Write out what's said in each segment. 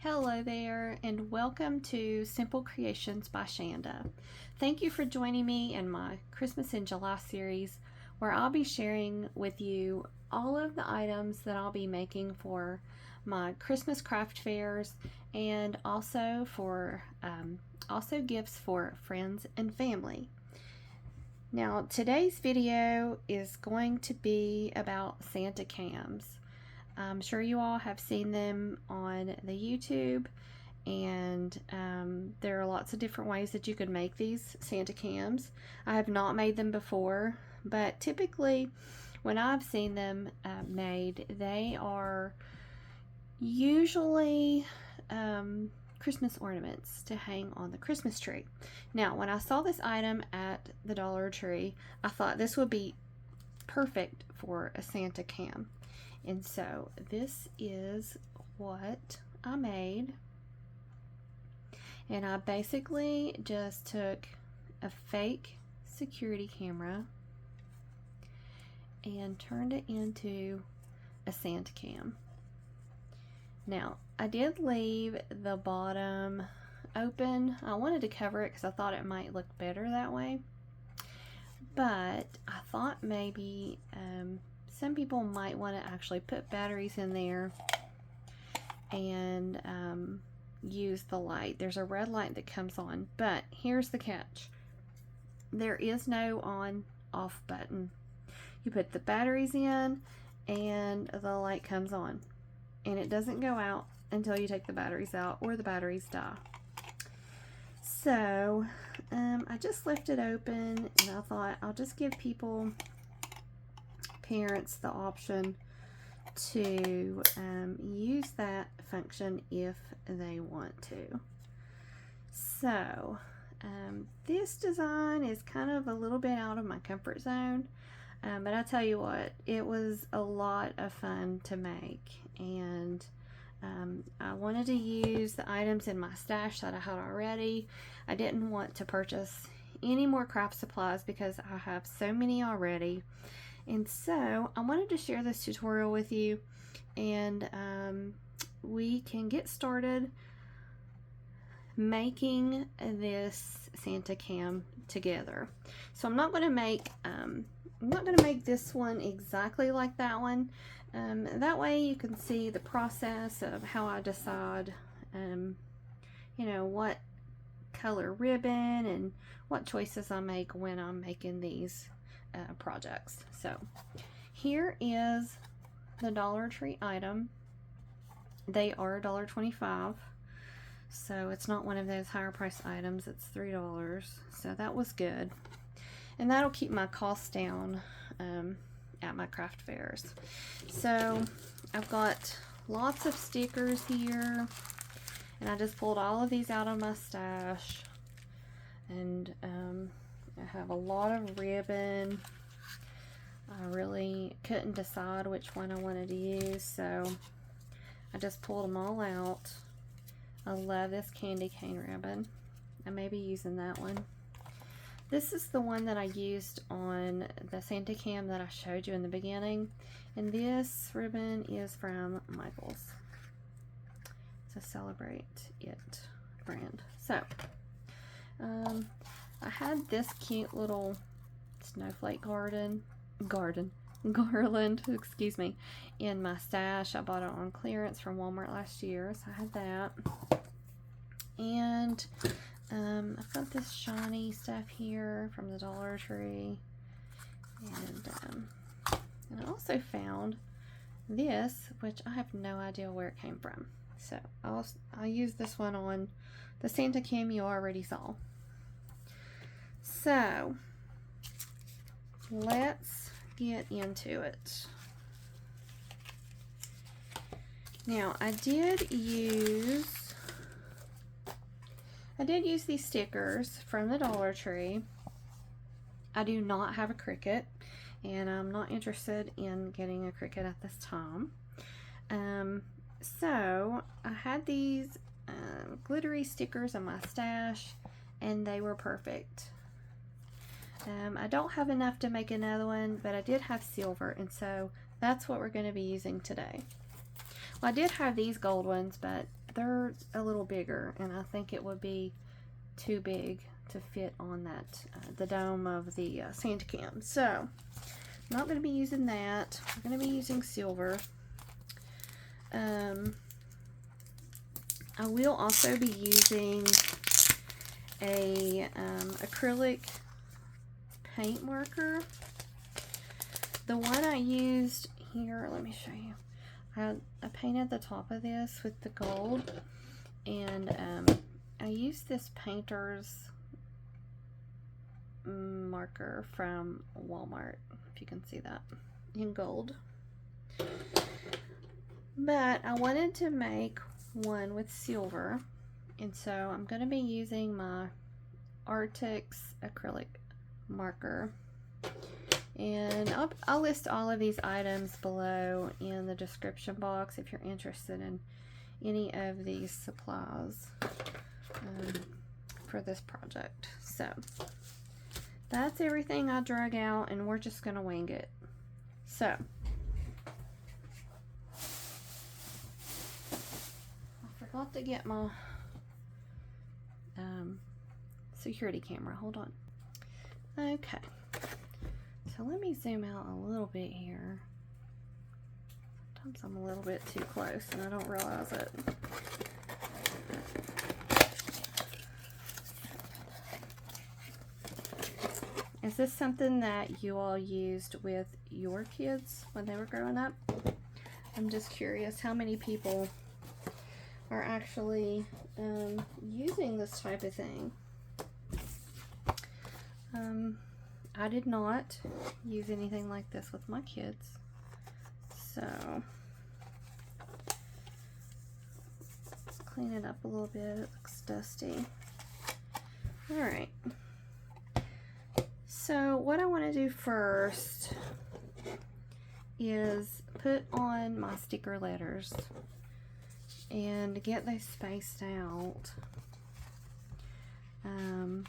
Hello there, and welcome to Simple Creations by Shanda. Thank you for joining me in my Christmas in July series, where I'll be sharing with you all of the items that I'll be making for my Christmas craft fairs, and also for gifts for friends and family. Now, today's video is going to be about Santa cams. I'm sure you all have seen them on the YouTube, and there are lots of different ways that you could make these Santa cams. I have not made them before, but typically when I've seen them made, they are usually Christmas ornaments to hang on the Christmas tree. Now, when I saw this item at the Dollar Tree, I thought this would be perfect for a Santa cam. And so this is what I made. And I basically just took a fake security camera and turned it into a Santa cam. Now, I did leave the bottom open. I wanted to cover it because I thought it might look better that way. But I thought maybe some people might want to actually put batteries in there and use the light. There's a red light that comes on, but here's the catch. There is no on-off button. You put the batteries in and the light comes on, and it doesn't go out until you take the batteries out or the batteries die. So I just left it open, and I thought I'll just give parents the option to use that function if they want to. So this design is kind of a little bit out of my comfort zone, but I tell you what, it was a lot of fun to make, and I wanted to use the items in my stash that I had already. I didn't want to purchase any more craft supplies because I have so many already. And so I wanted to share this tutorial with you, and we can get started making this Santa cam together. So I'm not going to make this one exactly like that one. That way you can see the process of how I decide, what color ribbon and what choices I make when I'm making these projects. So here is the Dollar Tree item. They are $1.25, so it's not one of those higher price items. It's $3, so that was good, and that'll keep my costs down at my craft fairs. So I've got lots of stickers here, and I just pulled all of these out of my stash, and I have a lot of ribbon. I really couldn't decide which one I wanted to use, so I just pulled them all out. I love this candy cane ribbon. I may be using that one. This is the one that I used on the Santa cam that I showed you in the beginning, and this ribbon is from Michael's. It's a Celebrate It brand. So I had this cute little snowflake garland, excuse me, in my stash. I bought it on clearance from Walmart last year, so I had that. And I've got this shiny stuff here from the Dollar Tree, and I also found this, which I have no idea where it came from. So I'll use this one on the Santa cam you already saw. So let's get into it. Now, I did use these stickers from the Dollar Tree. I do not have a Cricut, and I'm not interested in getting a Cricut at this time. So I had these glittery stickers in my stash, and they were perfect. I don't have enough to make another one, but I did have silver, and so that's what we're going to be using today. Well, I did have these gold ones, but they're a little bigger, and I think it would be too big to fit on that the dome of the Santa cam. So I'm not going to be using that. I'm going to be using silver. I will also be using a acrylic paint marker. The one I used here, let me show you. I painted the top of this with the gold, and I used this painter's marker from Walmart, if you can see that, in gold. But I wanted to make one with silver, and so I'm going to be using my Arctic's acrylic marker, and I'll list all of these items below in the description box if you're interested in any of these supplies for this project. So that's everything I drug out, and we're just going to wing it. So I forgot to get my security camera. Hold on. Okay, so let me zoom out a little bit here. Sometimes I'm a little bit too close and I don't realize it. Is this something that you all used with your kids when they were growing up? I'm just curious how many people are actually using this type of thing. I did not use anything like this with my kids, so let's clean it up a little bit. It looks dusty. All right. So what I want to do first is put on my sticker letters and get those spaced out. I'm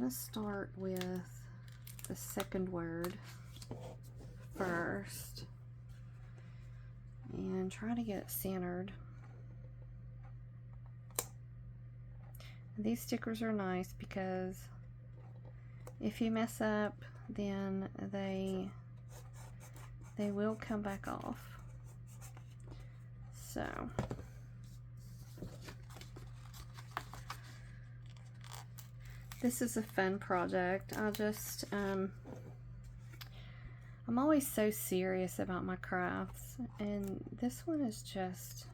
gonna start with the second word first and try to get it centered. These stickers are nice because if you mess up, then they will come back off. So this is a fun project. I'm always so serious about my crafts, and this one is just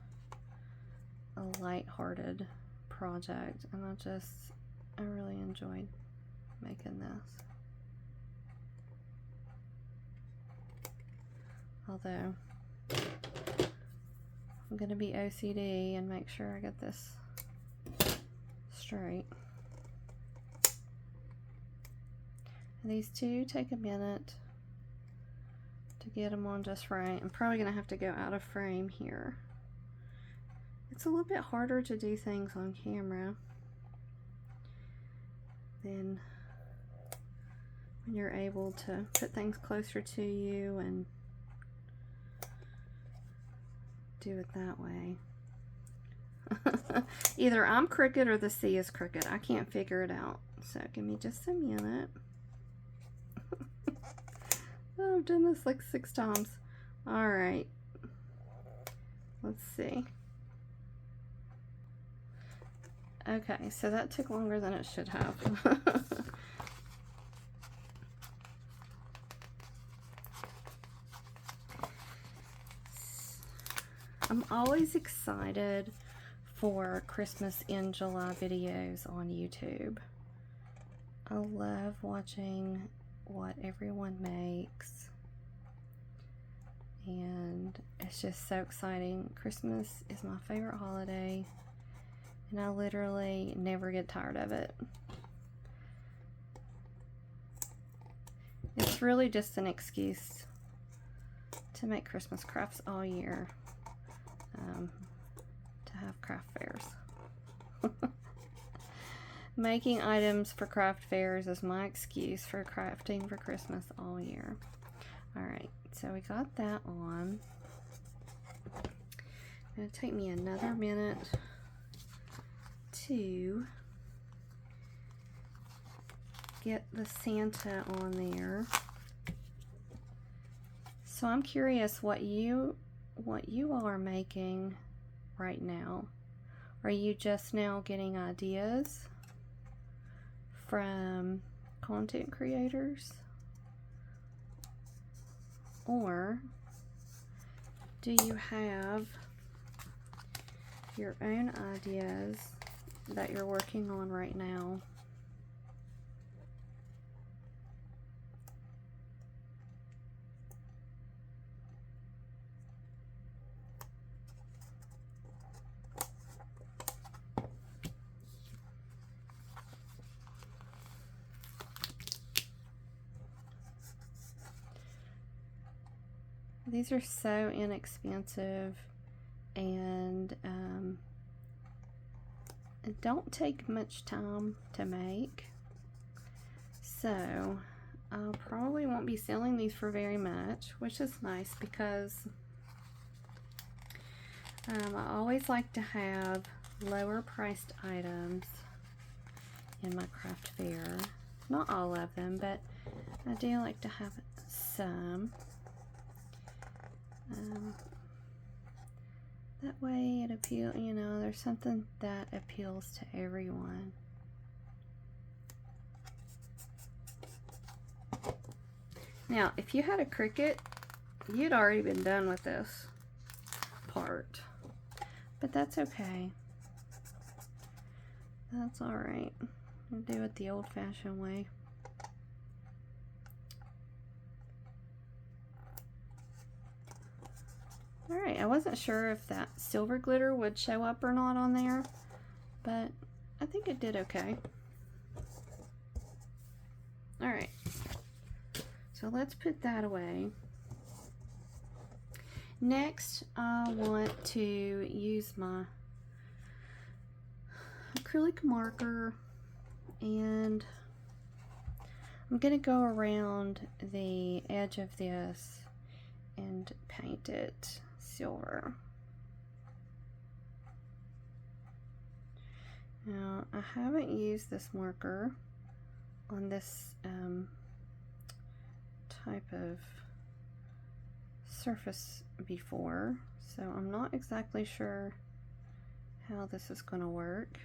a light-hearted project, and I really enjoyed making this. Although I'm gonna be OCD and make sure I get this straight. These two take a minute to get them on just right. I'm probably gonna have to go out of frame here. It's a little bit harder to do things on camera than when you're able to put things closer to you and do it that way. Either I'm crooked or the C is crooked. I can't figure it out. So give me just a minute. Oh, I've done this like 6 times. All right. Let's see. Okay, so that took longer than it should have. I'm always excited for Christmas in July videos on YouTube. I love watching what everyone makes, and it's just so exciting. Christmas is my favorite holiday, and I literally never get tired of it. It's really just an excuse to make Christmas crafts all year, to have craft fairs. Making items for craft fairs is my excuse for crafting for Christmas all year. Alright, so we got that on. It'll take me another minute to get the Santa on there. So I'm curious what you all are making right now. Are you just now getting ideas from content creators? Or do you have your own ideas that you're working on right now? These are so inexpensive and don't take much time to make. So I probably won't be selling these for very much, which is nice because I always like to have lower priced items in my craft fair. Not all of them, but I do like to have some. That way it appeals, you know, there's something that appeals to everyone. Now, if you had a Cricut, you'd already been done with this part, but that's okay. That's all right. We'll do it the old-fashioned way. Alright, I wasn't sure if that silver glitter would show up or not on there, but I think it did okay. Alright, so let's put that away. Next, I want to use my acrylic marker, and I'm going to go around the edge of this and paint it silver. Now, I haven't used this marker on this type of surface before, so I'm not exactly sure how this is going to work.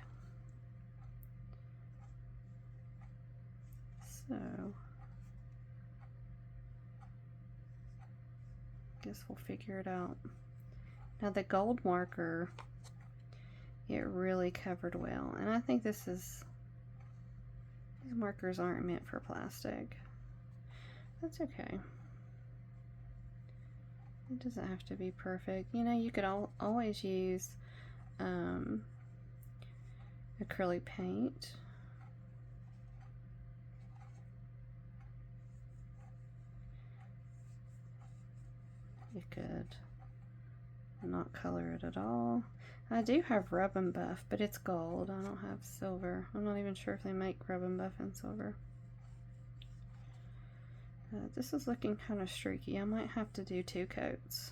So guess we'll figure it out. Now the gold marker, it really covered well, and I think these markers aren't meant for plastic. That's okay. It doesn't have to be perfect. You know, you could always use acrylic paint. You could not color it at all. I do have rub and buff, but it's gold. I don't have silver. I'm not even sure if they make rub and buff in silver. This is looking kind of streaky. I might have to do 2 coats.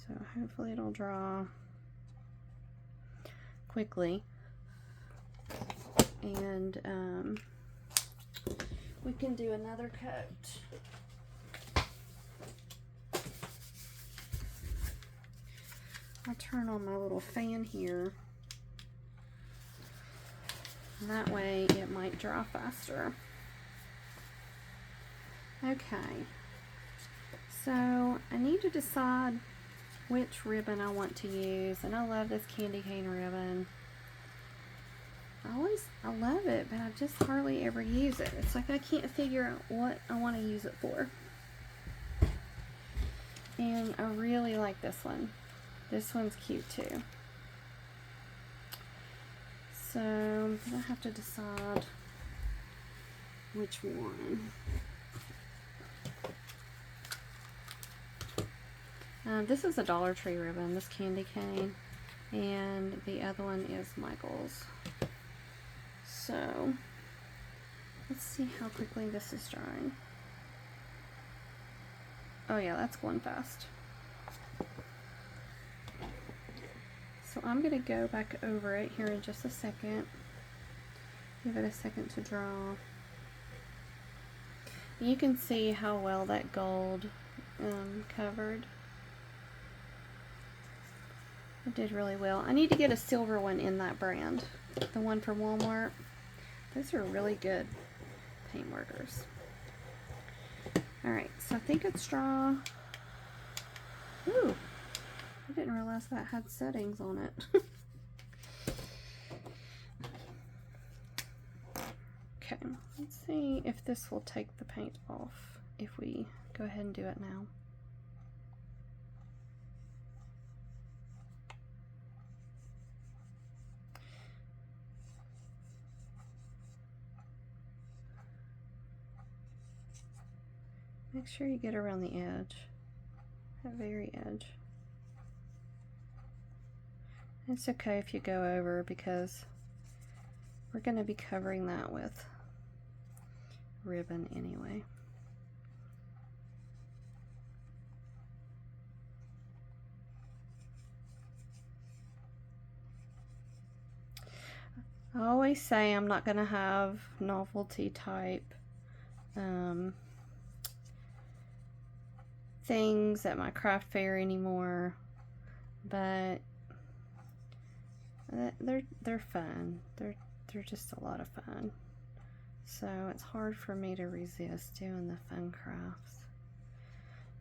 So hopefully it'll dry quickly. And we can do another coat. I'll turn on my little fan here. And that way it might dry faster. Okay. So I need to decide which ribbon I want to use. And I love this candy cane ribbon. I love it, but I just hardly ever use it. It's like I can't figure out what I want to use it for. And I really like this one. This one's cute too. So I'm gonna have to decide which one. This is a Dollar Tree ribbon, this candy cane, and the other one is Michael's. So let's see how quickly this is drying. Oh yeah, that's going fast. So I'm going to go back over it here in just a second. Give it a second to dry. You can see how well that gold covered. It did really well. I need to get a silver one in that brand. The one from Walmart. Those are really good paint markers. Alright, so I think it's dry. Ooh, I didn't realize that had settings on it. Okay, let's see if this will take the paint off if we go ahead and do it now. Make sure you get around the edge, that very edge. It's okay if you go over because we're going to be covering that with ribbon anyway. I always say I'm not going to have novelty type things at my craft fair anymore, but they're fun. They're just a lot of fun. So it's hard for me to resist doing the fun crafts.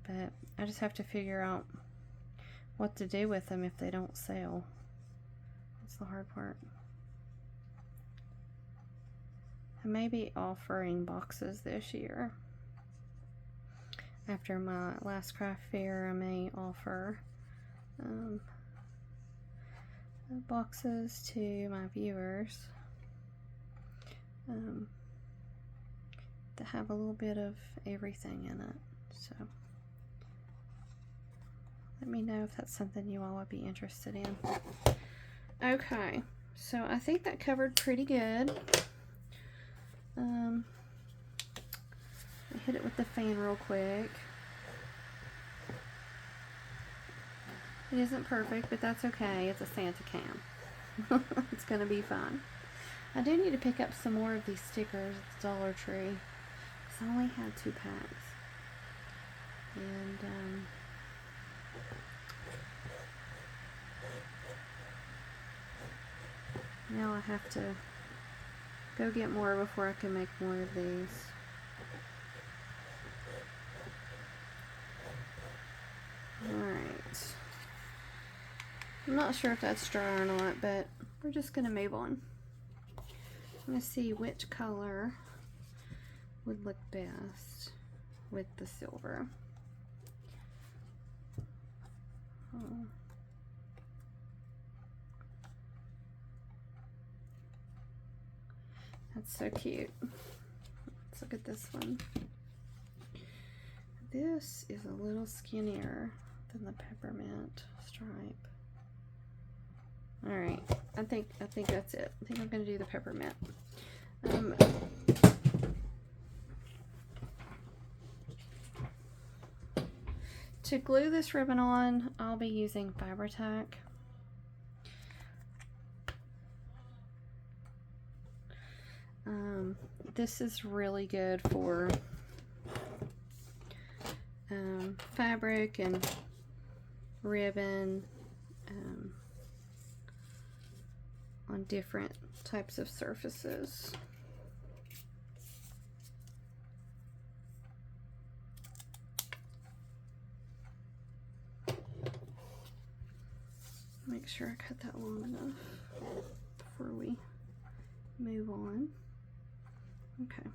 But I just have to figure out what to do with them if they don't sell. That's the hard part. I may be offering boxes this year. After my last craft fair, I may offer boxes to my viewers that have a little bit of everything in it. So let me know if that's something you all would be interested in. Okay, so I think that covered pretty good. I hit it with the fan real quick. It isn't perfect, but that's okay. It's a Santa can. It's gonna be fun. I do need to pick up some more of these stickers at the Dollar Tree. I only had 2 packs. And now I have to go get more before I can make more of these. Alright. I'm not sure if that's dry or not, but we're just going to move on. I'm going to see which color would look best with the silver. Oh. That's so cute. Let's look at this one. This is a little skinnier than the peppermint stripe. Alright, I think that's it. I think I'm going to do the peppermint. To glue this ribbon on, I'll be using Fabri-Tac. This is really good for fabric and ribbon on different types of surfaces. Make sure I cut that long enough before we move on. Okay.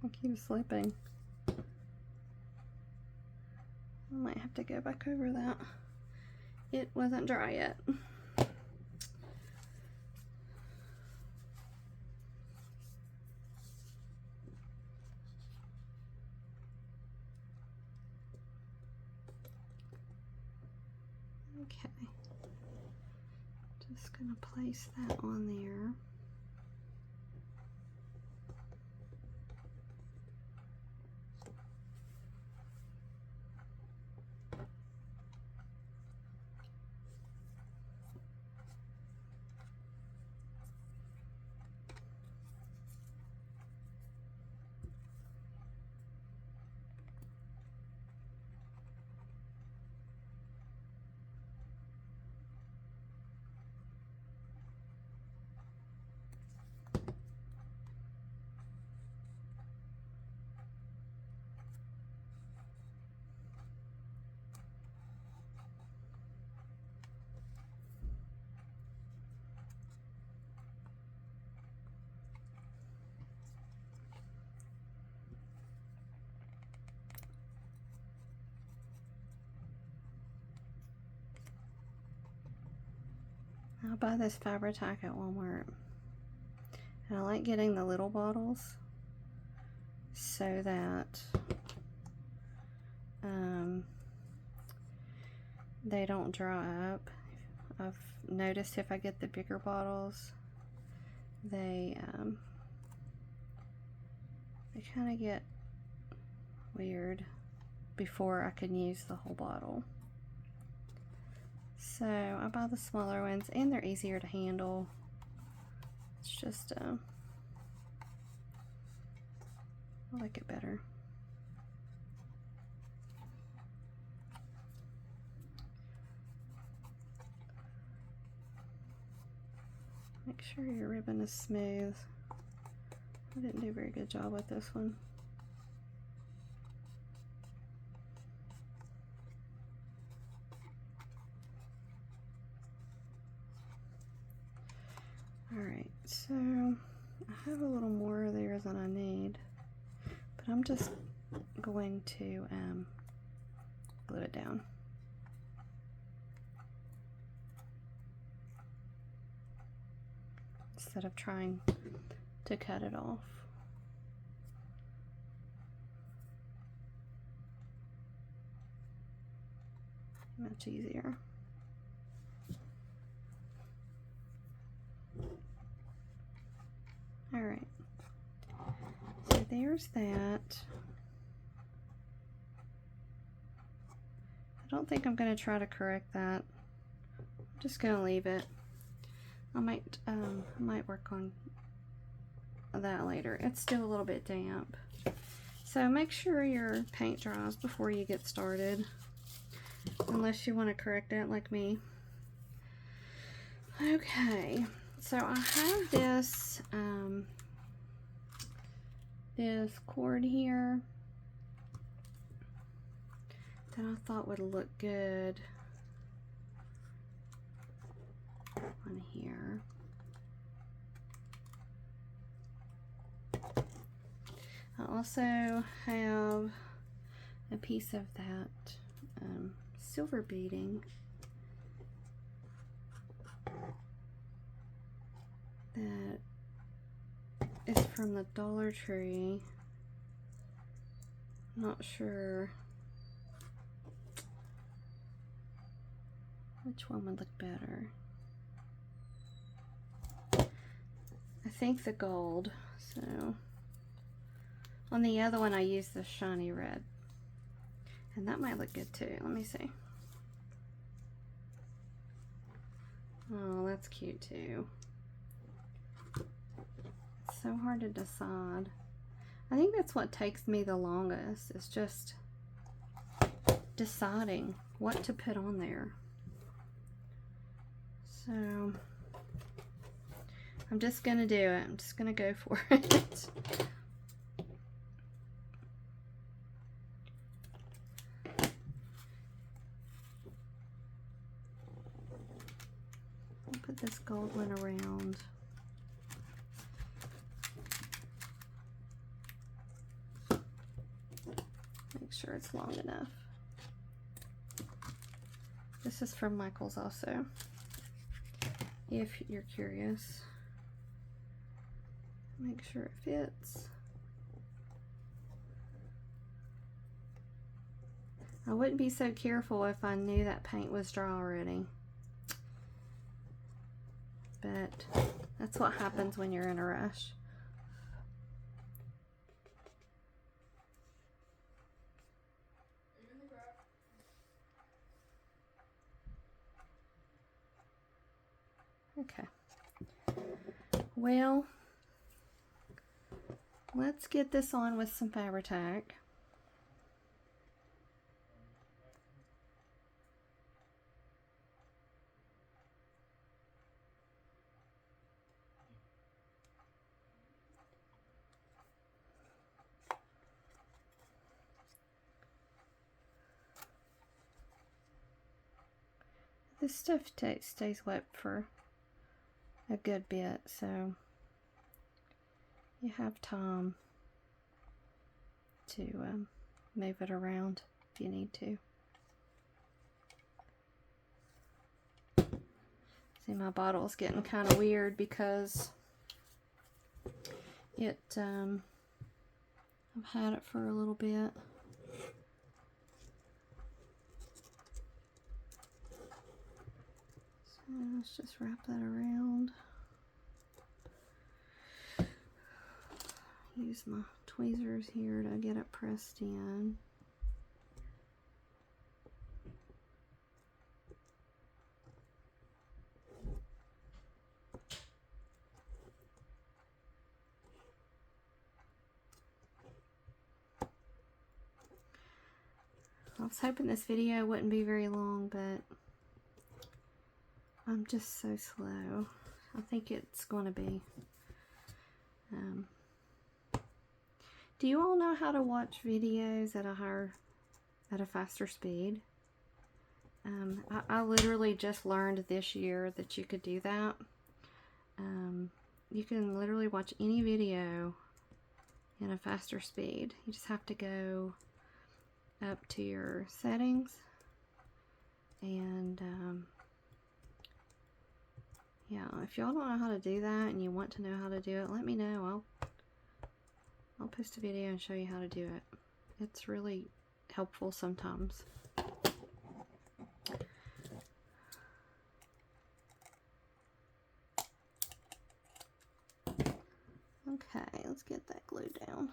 I keep slipping. I might have to go back over that. It wasn't dry yet. Okay. Just gonna place that on there. I'll buy this Fabri-Tac at Walmart. And I like getting the little bottles so that they don't dry up. I've noticed if I get the bigger bottles, they kind of get weird before I can use the whole bottle. So I buy the smaller ones, and they're easier to handle. It's just I like it better. Make sure your ribbon is smooth. I didn't do a very good job with this one. Alright, so I have a little more there than I need, but I'm just going to glue it down. Instead of trying to cut it off. Much easier. Alright, so there's that. I don't think I'm going to try to correct that. I'm just going to leave it. I might work on that later. It's still a little bit damp. So make sure your paint dries before you get started, unless you want to correct it like me. Okay, so I have this this cord here that I thought would look good on here. I also have a piece of that silver beading that is from the Dollar Tree. Not sure which one would look better. I think the gold. So on the other one I used the shiny red, and that might look good too. Let me see. Oh, that's cute too. It's so hard to decide. I think that's what takes me the longest, is just deciding what to put on there. So I'm just gonna do it. I'm just gonna go for it. I'll put this gold one around. Make sure it's long enough. This is from Michael's also, if you're curious. Make sure it fits. I wouldn't be so careful if I knew that paint was dry already. But that's what happens when you're in a rush. Okay. Well, let's get this on with some Fabri-Tac. This stuff stays wet for a good bit, so you have time to move it around if you need to. See, my bottle's getting kind of weird because it I've had it for a little bit. So let's just wrap that around. Use my tweezers here to get it pressed in. I was hoping this video wouldn't be very long, but I'm just so slow. I think it's going to be. Do you all know how to watch videos at a faster speed? I literally just learned this year that you could do that. You can literally watch any video in a faster speed. You just have to go up to your settings and yeah, if y'all don't know how to do that and you want to know how to do it, let me know. I'll post a video and show you how to do it. It's really helpful sometimes. Okay, let's get that glued down.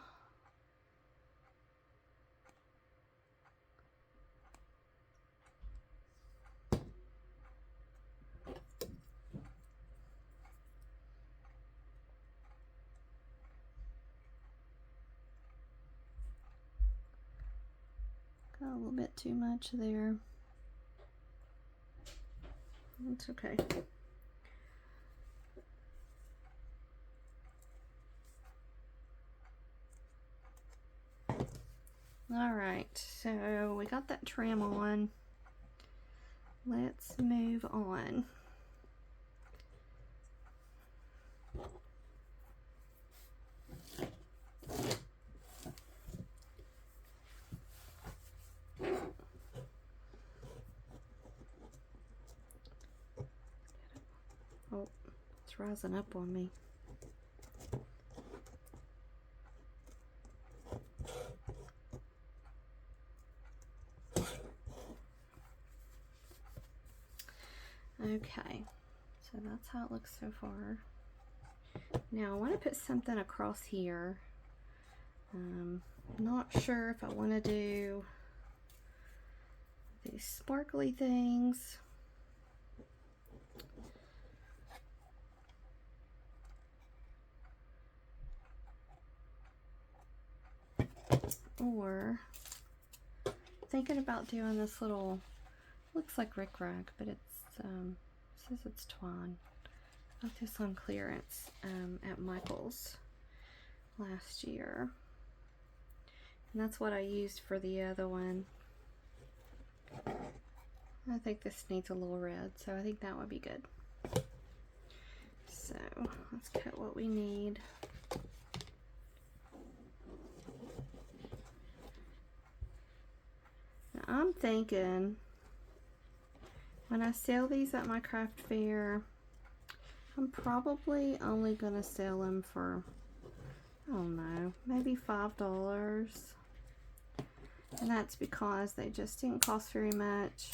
Got a little bit too much there. It's okay. Alright, so we got that trim on. Let's move on. Oh, it's rising up on me. Okay, so that's how it looks so far. Now I want to put something across here. Not sure if I want to do these sparkly things. Or thinking about doing this little, looks like rickrack, but it's says it's twine. Got this on clearance at Michael's last year, and that's what I used for the other one. I think this needs a little red, so I think that would be good. So let's cut what we need. Now I'm thinking when I sell these at my craft fair, I'm probably only gonna sell them for, I don't know, maybe $5. And that's because they just didn't cost very much.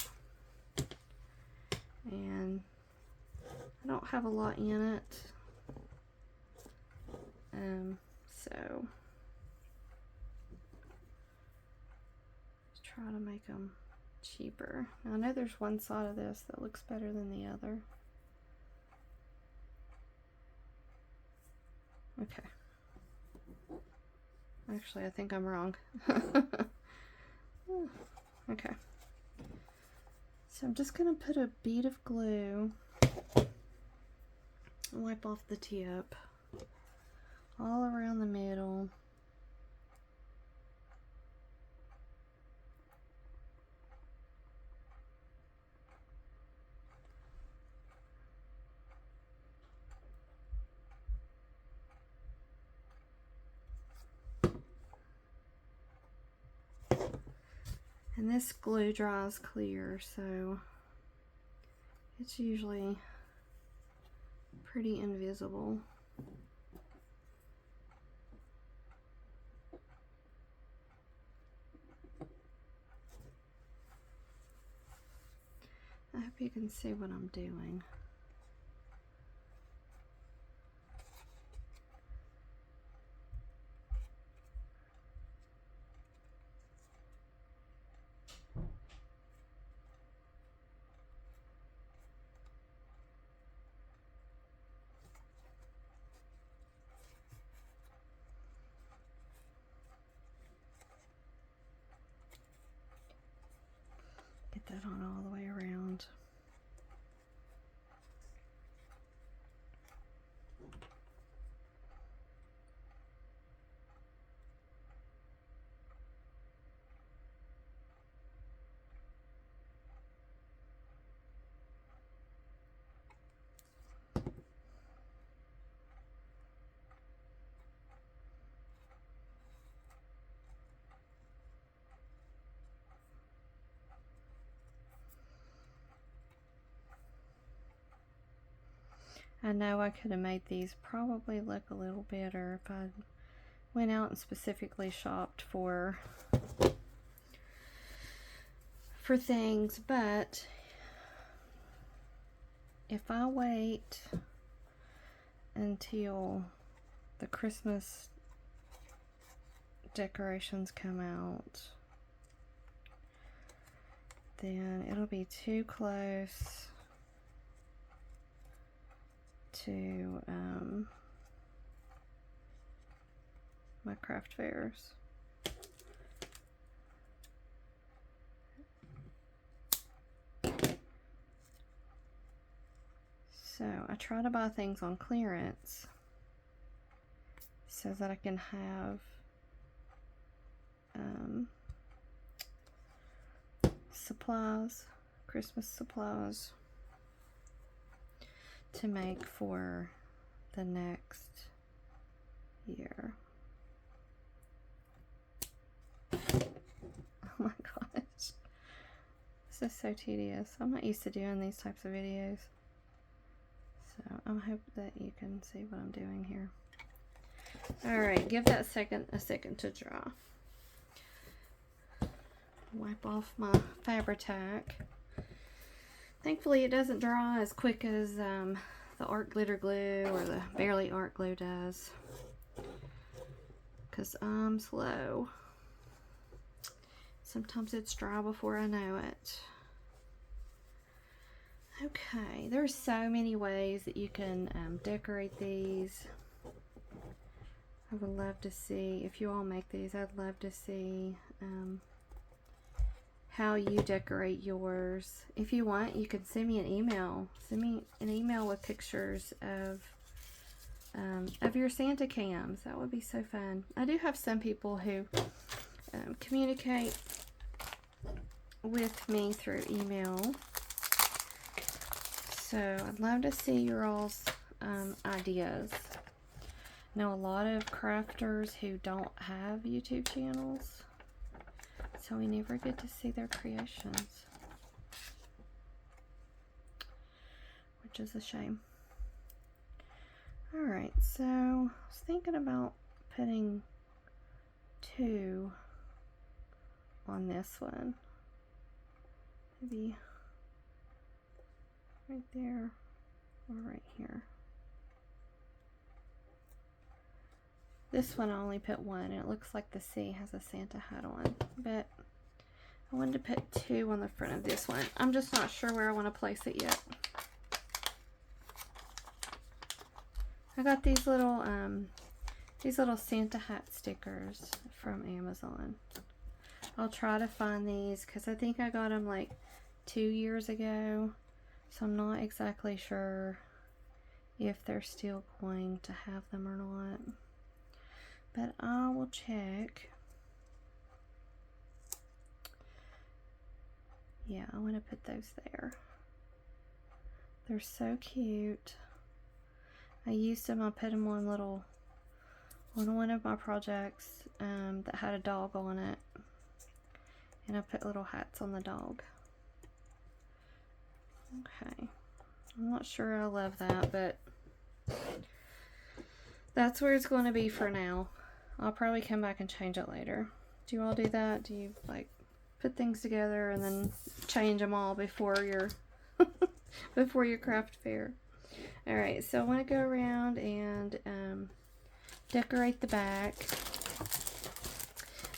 And I don't have a lot in it. So try to make them cheaper. Now, I know there's one side of this that looks better than the other. Okay. Actually, I think I'm wrong. Okay. So I'm just going to put a bead of glue, wipe off the tip, all around the middle. And this glue dries clear, so it's usually pretty invisible. I hope you can see what I'm doing. Get that on all the way around. I know I could have made these probably look a little better if I went out and specifically shopped for things, but if I wait until the Christmas decorations come out, then it'll be too close to my craft fairs. So I try to buy things on clearance so that I can have supplies, Christmas supplies to make for the next year. Oh my gosh, this is so tedious. I'm not used to doing these types of videos, so I hope that you can see what I'm doing here. All right, give that a second to dry. Wipe off my Fabri-Tac. Thankfully, it doesn't dry as quick as the art glitter glue or the Barely art glue does, because I'm slow. Sometimes it's dry before I know it. Okay, there's so many ways that you can decorate these. I would love to see, if you all make these, I'd love to see how you decorate yours. If you want, you could send me an email. Send me an email with pictures of your Santa cams. That would be so fun. I do have some people who communicate with me through email, so I'd love to see your all's ideas. I know a lot of crafters who don't have YouTube channels, so we never get to see their creations, which is a shame. Alright, so I was thinking about putting 2 on this one. Maybe right there or right here. This one I only put one, and it looks like the C has a Santa hat on, but I wanted to put 2 on the front of this one. I'm just not sure where I want to place it yet. I got these little Santa hat stickers from Amazon. I'll try to find these because I think I got them like 2 years ago, so I'm not exactly sure if they're still going to have them or not. But I will check. Yeah, I want to put those there. They're so cute. I used them, I put them on one of my projects that had a dog on it. And I put little hats on the dog. Okay. I'm not sure I love that, but that's where it's going to be for now. I'll probably come back and change it later. Do you all do that? Do you like put things together and then change them all before your before your craft fair? All right, so I want to go around and decorate the back.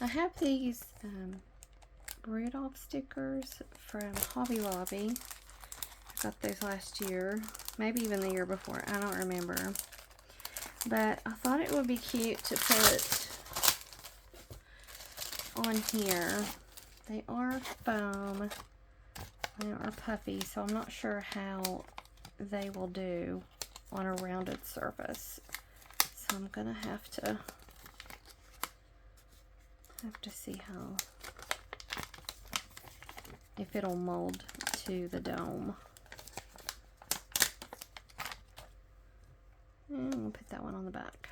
I have these Rudolph stickers from Hobby Lobby. I got those last year, maybe even the year before. I don't remember. But I thought it would be cute to put on here. They are foam. They are puffy, so I'm not sure how they will do on a rounded surface. So I'm gonna have to see how, if it'll mold to the dome. And we'll put that one on the back.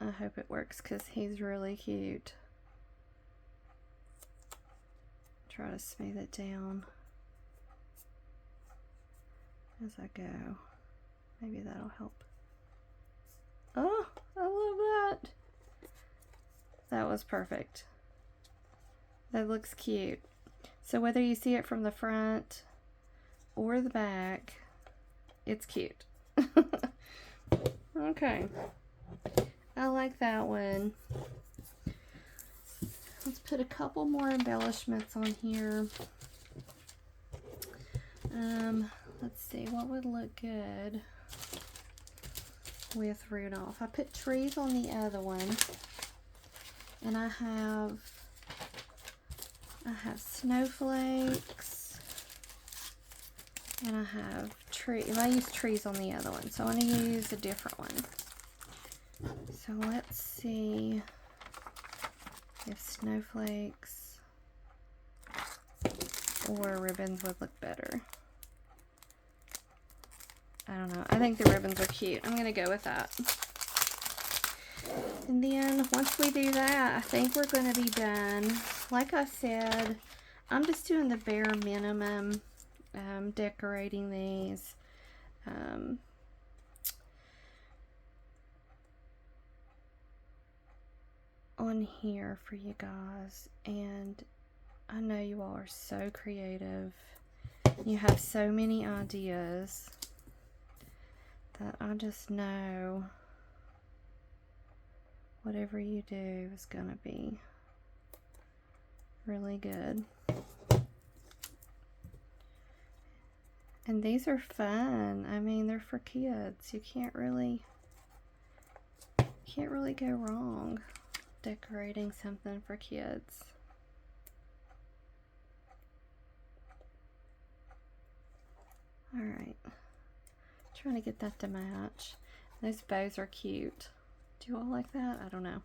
I hope it works because he's really cute. Try to smooth it down as I go. Maybe that'll help. Oh, I love that. That was perfect. That looks cute. So whether you see it from the front or the back, it's cute. Okay. I like that one. Let's put a couple more embellishments on here. Let's see what would look good with Rudolph. I put trees on the other one, and I have snowflakes, and I have I use trees on the other one, so I'm going to use a different one. So let's see if snowflakes or ribbons would look better. I don't know. I think the ribbons are cute. I'm going to go with that. And then once we do that, I think we're going to be done. Like I said, I'm just doing the bare minimum, decorating these. On here for you guys, and I know you all are so creative. You have so many ideas that I just know whatever you do is gonna be really good. And these are fun. I mean, they're for kids. You can't really go wrong decorating something for kids. All right, trying to get that to match. Those bows are cute. Do you all like that? I don't know. I'm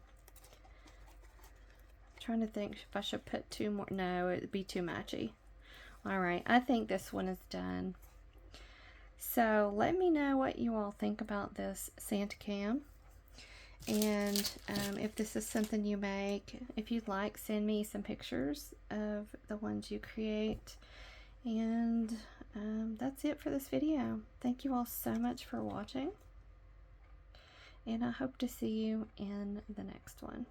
trying to think if I should put 2 more. No, it'd be too matchy. All right, I think this one is done. So let me know what you all think about this Santa cam. And if this is something you make, if you'd like, send me some pictures of the ones you create. And that's it for this video. Thank you all so much for watching, and I hope to see you in the next one.